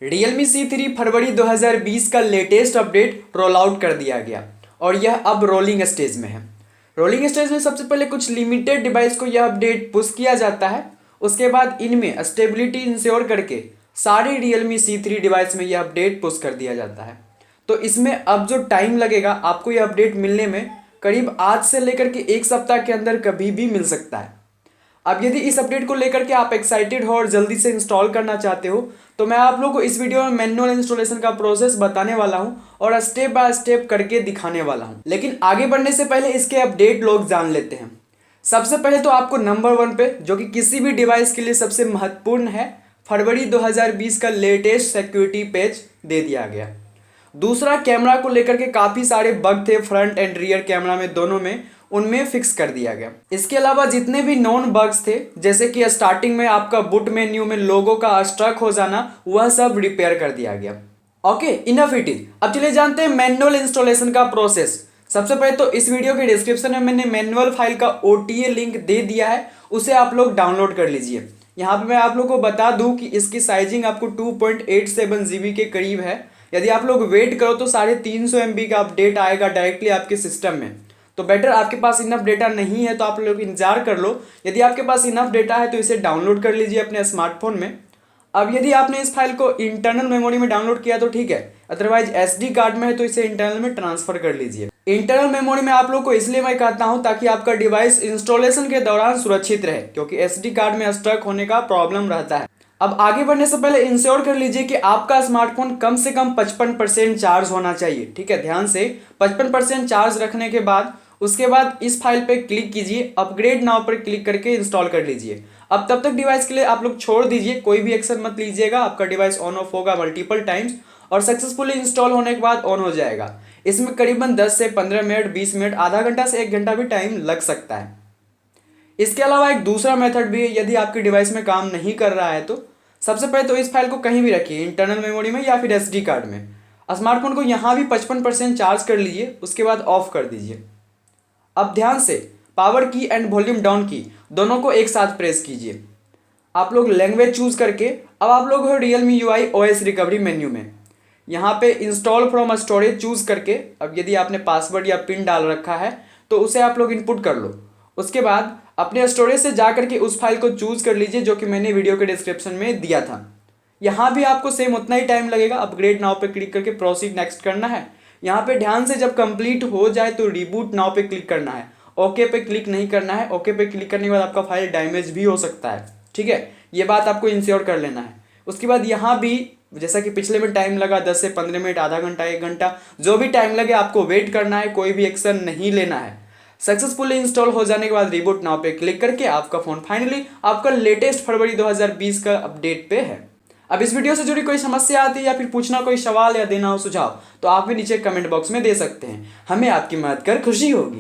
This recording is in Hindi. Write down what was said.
Realme C3 फरवरी 2020 का लेटेस्ट अपडेट रोल आउट कर दिया गया और यह अब रोलिंग स्टेज में है। रोलिंग स्टेज में सबसे पहले कुछ लिमिटेड डिवाइस को यह अपडेट पुश किया जाता है। उसके बाद इनमें स्टेबिलिटी इंश्योर करके सारे Realme C3 डिवाइस में यह अपडेट पुश कर दिया जाता है। तो इसमें अब जो टाइम लगेगा आपको यह अपडेट मिलने में, करीब आज से लेकर के एक सप्ताह के अंदर कभी भी मिल सकता है। अब यदि इस अपडेट को लेकर के आप एक्साइटेड हो और जल्दी से इंस्टॉल करना चाहते हो तो मैं आप लोगों को इस वीडियो में मैनुअल इंस्टॉलेशन का प्रोसेस बताने वाला हूं और स्टेप बाय स्टेप करके दिखाने वाला हूं। लेकिन आगे बढ़ने से पहले इसके अपडेट लोग जान लेते हैं। सबसे पहले तो आपको नंबर 1 पे, जो कि किसी भी डिवाइस के लिए सबसे महत्वपूर्ण है, फरवरी 2020 का लेटेस्ट सिक्योरिटी पैच दे दिया गया। दूसरा, कैमरा को लेकर के काफ़ी सारे बग थे फ्रंट एंड रियर कैमरा में, दोनों में, उनमें फिक्स कर दिया गया। इसके अलावा जितने भी नॉन बग्स थे, जैसे कि स्टार्टिंग में आपका बूट मेन्यू में लोगो का स्ट्रक हो जाना, वह सब रिपेयर कर दिया गया। Okay, enough it is. अब चलिए जानते हैं मैनुअल इंस्टॉलेशन का प्रोसेस। सबसे पहले तो इस वीडियो के डिस्क्रिप्शन में मैंने मैनुअल फाइल का OTA लिंक दे दिया है, उसे आप लोग डाउनलोड कर लीजिए। यहाँ पे मैं आप लोग को बता दूं कि इसकी साइजिंग आपको 2.87 GB के करीब है। यदि आप लोग वेट करो तो 350 MB का अपडेट आएगा डायरेक्टली आपके सिस्टम में। तो बेटर, आपके पास इनफ डेटा नहीं है तो आप लोग इंतजार कर लो। यदि आपके पास इनफ डेटा है तो इसे डाउनलोड कर लीजिए अपने स्मार्टफोन में। अब यदि आपने इस फाइल को इंटरनल मेमोरी में डाउनलोड किया तो ठीक है, अदरवाइज SD कार्ड में है तो इसे इंटरनल में ट्रांसफर कर लीजिए। इंटरनल मेमोरी में आप लोग को इसलिए मैं कहता हूं ताकि आपका डिवाइस इंस्टॉलेशन के दौरान सुरक्षित रहे, क्योंकि SD कार्ड में स्टक होने का प्रॉब्लम रहता है। अब आगे बढ़ने से पहले इंश्योर कर लीजिए कि आपका स्मार्टफोन कम से कम 55% चार्ज होना चाहिए। ठीक है, ध्यान से 55% चार्ज रखने के बाद उसके बाद इस फाइल पे क्लिक कीजिए, अपग्रेड नाउ पर क्लिक करके इंस्टॉल कर लीजिए। अब तब तक डिवाइस के लिए आप लोग छोड़ दीजिए, कोई भी एक्शन मत लीजिएगा। आपका डिवाइस ऑन ऑफ होगा मल्टीपल टाइम्स और सक्सेसफुली इंस्टॉल होने के बाद ऑन हो जाएगा। इसमें करीबन 10 से 15 मिनट, 20 मिनट, आधा घंटा से 1 घंटा भी टाइम लग सकता है। इसके अलावा एक दूसरा मेथड भी है। यदि आपके डिवाइस में काम नहीं कर रहा है तो सबसे पहले तो इस फाइल को कहीं भी रखिए, इंटरनल मेमोरी में या फिर SD कार्ड में। स्मार्टफोन को यहाँ भी 55% चार्ज कर लीजिए, उसके बाद ऑफ कर दीजिए। अब ध्यान से पावर की एंड वॉल्यूम डाउन की दोनों को एक साथ प्रेस कीजिए। आप लोग लैंग्वेज चूज करके अब आप लोग हो Realme UI OS recovery menu में। यहाँ पे इंस्टॉल फ्रॉम स्टोरेज चूज करके, अब यदि आपने पासवर्ड या पिन डाल रखा है तो उसे आप लोग इनपुट कर लो। उसके बाद अपने स्टोरेज से जा करके उस फाइल को चूज कर लीजिए जो कि मैंने वीडियो के डिस्क्रिप्शन में दिया था। यहाँ भी आपको सेम उतना ही टाइम लगेगा। अपग्रेड नाउ पे क्लिक करके प्रोसीड नेक्स्ट करना है। यहाँ पे ध्यान से जब कंप्लीट हो जाए तो रिबूट नाउ पे क्लिक करना है, ओके पे क्लिक नहीं करना है। ओके पे क्लिक करने के बाद आपका फाइल डैमेज भी हो सकता है। ठीक है, ये बात आपको इंश्योर कर लेना है। उसके बाद यहाँ भी जैसा कि पिछले में टाइम लगा 10 से 15 मिनट, आधा घंटा, 1 घंटा, जो भी टाइम लगे आपको वेट करना है, कोई भी एक्शन नहीं लेना है। सक्सेसफुली इंस्टॉल हो जाने के बाद रिबूट नाउ पे क्लिक करके आपका फोन फाइनली आपका लेटेस्ट फरवरी 2020 का अपडेट पे है। अब इस वीडियो से जुड़ी कोई समस्या आती है या फिर पूछना कोई सवाल या देना हो सुझाव तो आप भी नीचे कमेंट बॉक्स में दे सकते हैं। हमें आपकी मदद कर खुशी होगी।